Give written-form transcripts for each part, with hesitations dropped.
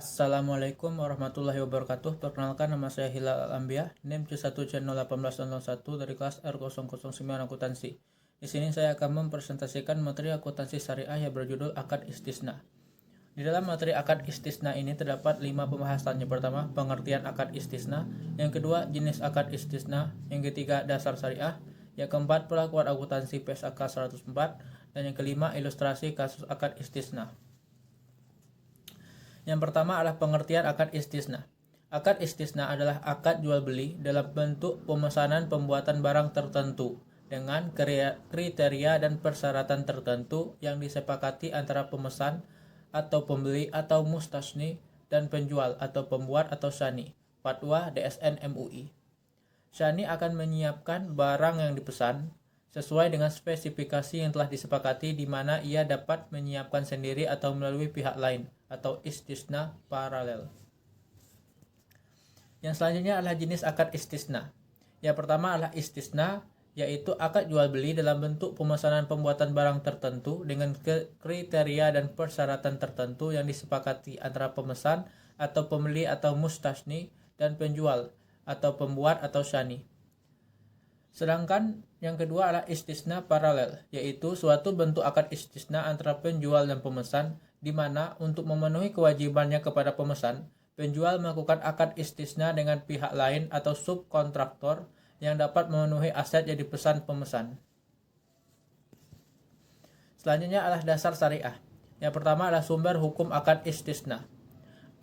Assalamualaikum warahmatullahi wabarakatuh. Perkenalkan, nama saya Hilal Al-Ambiyah, NIM C1C01801 dari kelas R009 akuntansi. Di sini saya akan mempresentasikan materi akuntansi syariah yang berjudul akad istisna. Di dalam materi akad istisna ini terdapat 5 pembahasan. Yang pertama, pengertian akad istisna. Yang kedua, jenis akad istisna. Yang ketiga, dasar syariah. Yang keempat, pelakuan akuntansi PSAK 104. Dan yang kelima, ilustrasi kasus akad istisna. Yang pertama adalah pengertian akad istisna. Akad istisna adalah akad jual beli dalam bentuk pemesanan pembuatan barang tertentu dengan kriteria dan persyaratan tertentu yang disepakati antara pemesan atau pembeli atau mustasni dan penjual atau pembuat atau syani. Fatwa DSN MUI. Syani akan menyiapkan barang yang dipesan sesuai dengan spesifikasi yang telah disepakati, di mana ia dapat menyiapkan sendiri atau melalui pihak lain atau istisna paralel. Yang selanjutnya adalah jenis akad istisna. Yang pertama adalah istisna, yaitu akad jual beli dalam bentuk pemesanan pembuatan barang tertentu dengan kriteria dan persyaratan tertentu yang disepakati antara pemesan atau pembeli atau mustasni dan penjual atau pembuat atau syani. Sedangkan yang kedua adalah istisna paralel, yaitu suatu bentuk akad istisna antara penjual dan pemesan, di mana untuk memenuhi kewajibannya kepada pemesan, penjual melakukan akad istisna dengan pihak lain atau subkontraktor yang dapat memenuhi aset yang dipesan pemesan. Selanjutnya adalah dasar syariah. Yang pertama adalah sumber hukum akad istisna.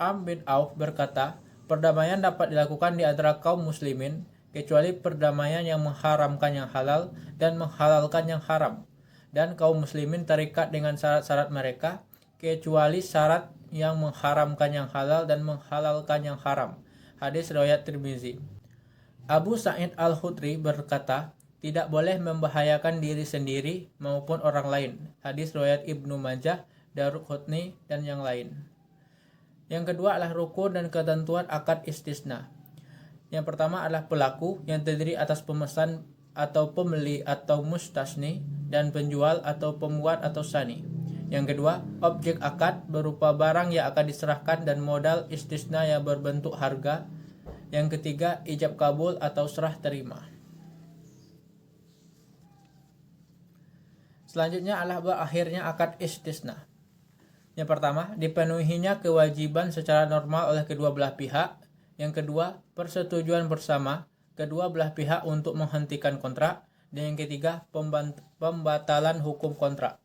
Amr bin Auf berkata, perdamaian dapat dilakukan di antara kaum muslimin kecuali perdamaian yang mengharamkan yang halal dan menghalalkan yang haram, dan kaum muslimin terikat dengan syarat-syarat mereka kecuali syarat yang mengharamkan yang halal dan menghalalkan yang haram. Hadis riwayat Tirmizi. Abu Sa'id Al-Khudri berkata, tidak boleh membahayakan diri sendiri maupun orang lain. Hadis riwayat Ibnu Majah, Daruqutni, dan yang lain. Yang kedua adalah rukun dan ketentuan akad istisna. Yang pertama adalah pelaku yang terdiri atas pemesan atau pembeli atau mustasni dan penjual atau pembuat atau syani. Yang kedua, objek akad berupa barang yang akan diserahkan dan modal istisna yang berbentuk harga. Yang ketiga, ijab kabul atau serah terima. Selanjutnya adalah berakhirnya akad istisna. Yang pertama, dipenuhinya kewajiban secara normal oleh kedua belah pihak. Yang kedua, persetujuan bersama kedua belah pihak untuk menghentikan kontrak. Dan yang ketiga, pembatalan hukum kontrak.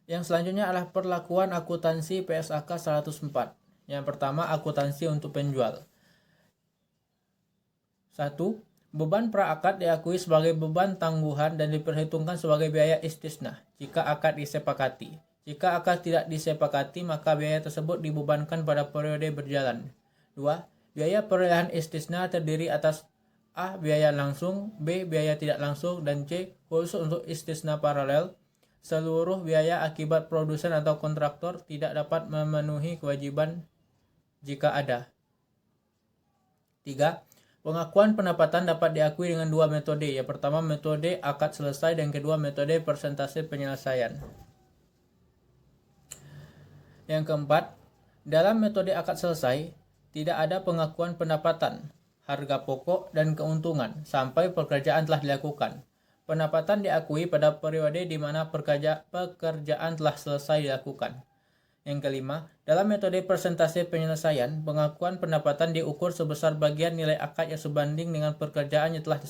Yang selanjutnya adalah perlakuan akuntansi PSAK 104. Yang pertama, akuntansi untuk penjual. 1. Beban praakad diakui sebagai beban tangguhan dan diperhitungkan sebagai biaya istisna jika akad disepakati. Jika akad tidak disepakati, maka biaya tersebut dibebankan pada periode berjalan. 2. Biaya perolehan istisna terdiri atas A. Biaya langsung, B. Biaya tidak langsung, dan C. Khusus untuk istisna paralel, seluruh biaya akibat produsen atau kontraktor tidak dapat memenuhi kewajiban jika ada. 3. Pengakuan pendapatan dapat diakui dengan dua metode. Yang pertama, metode akad selesai, dan kedua, metode persentase penyelesaian. Yang keempat, dalam metode akad selesai, tidak ada pengakuan pendapatan, harga pokok, dan keuntungan sampai pekerjaan telah dilakukan. Pendapatan diakui pada periode di mana pekerjaan telah selesai dilakukan. Yang kelima, dalam metode persentase penyelesaian, pengakuan pendapatan diukur sebesar bagian nilai akad yang sebanding dengan pekerjaan yang telah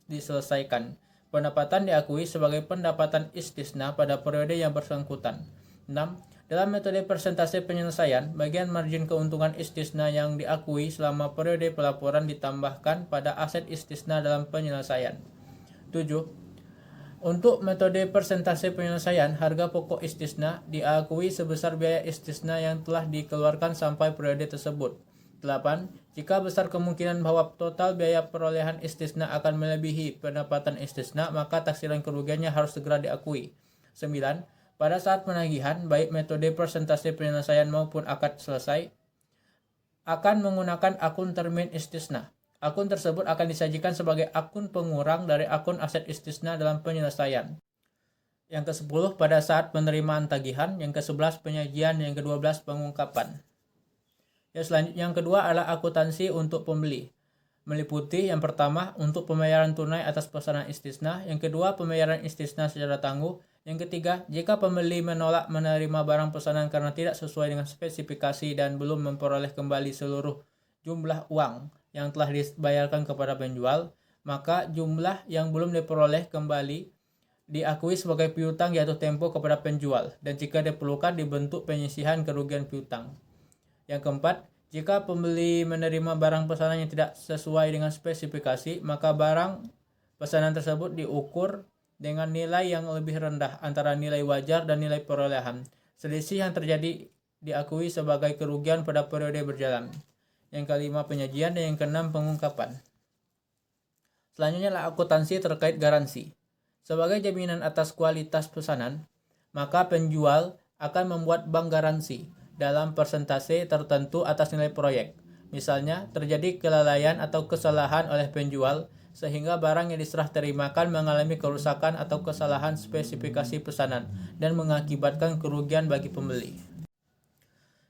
diselesaikan. Pendapatan diakui sebagai pendapatan istisna pada periode yang bersangkutan. 6. Dalam metode persentase penyelesaian, bagian margin keuntungan istisna yang diakui selama periode pelaporan ditambahkan pada aset istisna dalam penyelesaian. 7. Untuk metode persentase penyelesaian, harga pokok istisna diakui sebesar biaya istisna yang telah dikeluarkan sampai periode tersebut. 8. Jika besar kemungkinan bahwa total biaya perolehan istisna akan melebihi pendapatan istisna, maka taksiran kerugiannya harus segera diakui. 9. Pada saat penagihan, baik metode persentase penyelesaian maupun akad selesai, akan menggunakan akun termin istisna. Akun tersebut akan disajikan sebagai akun pengurang dari akun aset istisna dalam penyelesaian. Yang ke-10 pada saat penerimaan tagihan, yang ke-11 penyajian, yang ke-12 pengungkapan. Yang kedua adalah akuntansi untuk pembeli. Meliputi yang pertama untuk pembayaran tunai atas pesanan istisna, yang kedua pembayaran istisna secara tangguh, yang ketiga jika pembeli menolak menerima barang pesanan karena tidak sesuai dengan spesifikasi dan belum memperoleh kembali seluruh jumlah uang yang telah dibayarkan kepada penjual, maka jumlah yang belum diperoleh kembali diakui sebagai piutang jatuh tempo kepada penjual, dan jika diperlukan dibentuk penyisihan kerugian piutang. Yang keempat, jika pembeli menerima barang pesanan yang tidak sesuai dengan spesifikasi, maka barang pesanan tersebut diukur dengan nilai yang lebih rendah antara nilai wajar dan nilai perolehan. Selisih yang terjadi diakui sebagai kerugian pada periode berjalan. Yang kelima, penyajian, dan yang keenam, pengungkapan. Selanjutnya adalah akuntansi terkait garansi. Sebagai jaminan atas kualitas pesanan, maka penjual akan membuat bank garansi dalam persentase tertentu atas nilai proyek. Misalnya, terjadi kelalaian atau kesalahan oleh penjual sehingga barang yang diserah terimakan mengalami kerusakan atau kesalahan spesifikasi pesanan dan mengakibatkan kerugian bagi pembeli.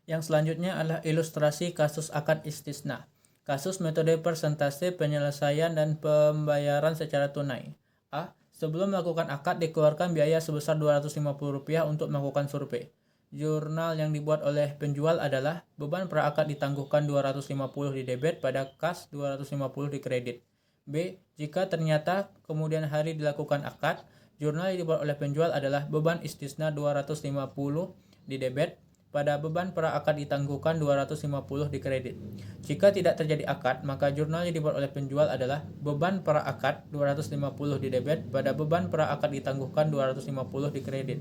Yang selanjutnya adalah ilustrasi kasus akad istisna. Kasus metode persentase penyelesaian dan pembayaran secara tunai. A. Sebelum melakukan akad dikeluarkan biaya sebesar Rp250 untuk melakukan survei. Jurnal yang dibuat oleh penjual adalah beban pra-akad ditangguhkan 250 di debit, pada kas 250 di kredit. B. Jika ternyata kemudian hari dilakukan akad, jurnal yang dibuat oleh penjual adalah beban istisna 250 di debit, pada beban pra-akad ditangguhkan 250 di kredit. Jika tidak terjadi akad, maka jurnal yang dibuat oleh penjual adalah beban pra-akad 250 di debit, pada beban pra-akad ditangguhkan 250 di kredit.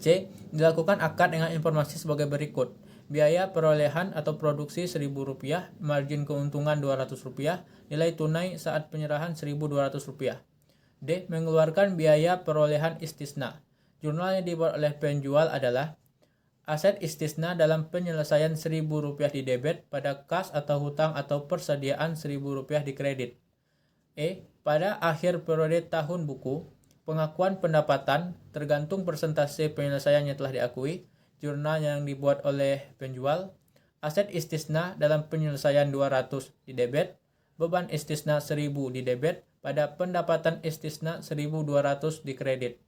C. Dilakukan akad dengan informasi sebagai berikut. Biaya perolehan atau produksi Rp1.000, margin keuntungan Rp200, nilai tunai saat penyerahan Rp1.200. D. Mengeluarkan biaya perolehan istisna. Jurnal yang dibuat oleh penjual adalah aset istisna dalam penyelesaian Rp1.000 di debit, pada kas atau hutang atau persediaan Rp1.000 di kredit. E. Pada akhir periode tahun buku, pengakuan pendapatan tergantung persentase penyelesaian yang telah diakui. Jurnal yang dibuat oleh penjual, aset istisna dalam penyelesaian 200 di debit, beban istisna 1000 di debit, pada pendapatan istisna 1200 di kredit.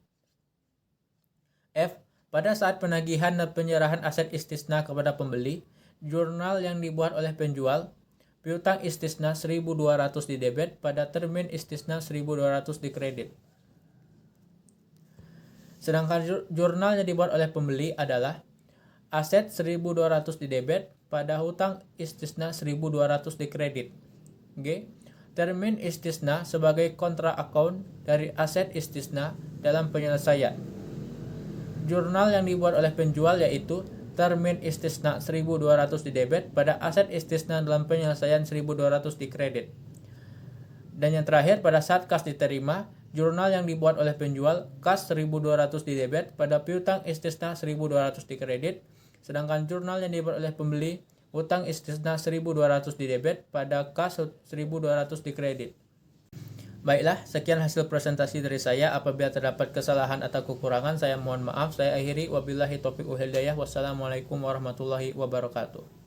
F. Pada saat penagihan dan penyerahan aset istisna kepada pembeli, jurnal yang dibuat oleh penjual, piutang istisna 1200 di debit, pada termin istisna 1200 di kredit. Sedangkan jurnal yang dibuat oleh pembeli adalah aset 1200 di debit, pada hutang istisna 1200 di kredit. G. Termin istisna sebagai kontra account dari aset istisna dalam penyelesaian. Jurnal yang dibuat oleh penjual yaitu termin istisna 1200 di debit, pada aset istisna dalam penyelesaian 1200 di kredit. Dan yang terakhir, pada saat kas diterima, jurnal yang dibuat oleh penjual, kas 1200 di debit, pada piutang istisna 1200 di kredit. Sedangkan jurnal yang dibuat oleh pembeli, hutang istisna 1200 di debit, pada kas 1200 di kredit. Baiklah, sekian hasil presentasi dari saya. Apabila terdapat kesalahan atau kekurangan, saya mohon maaf. Saya akhiri, wabillahi taufiq wal hidayah. Wassalamualaikum warahmatullahi wabarakatuh.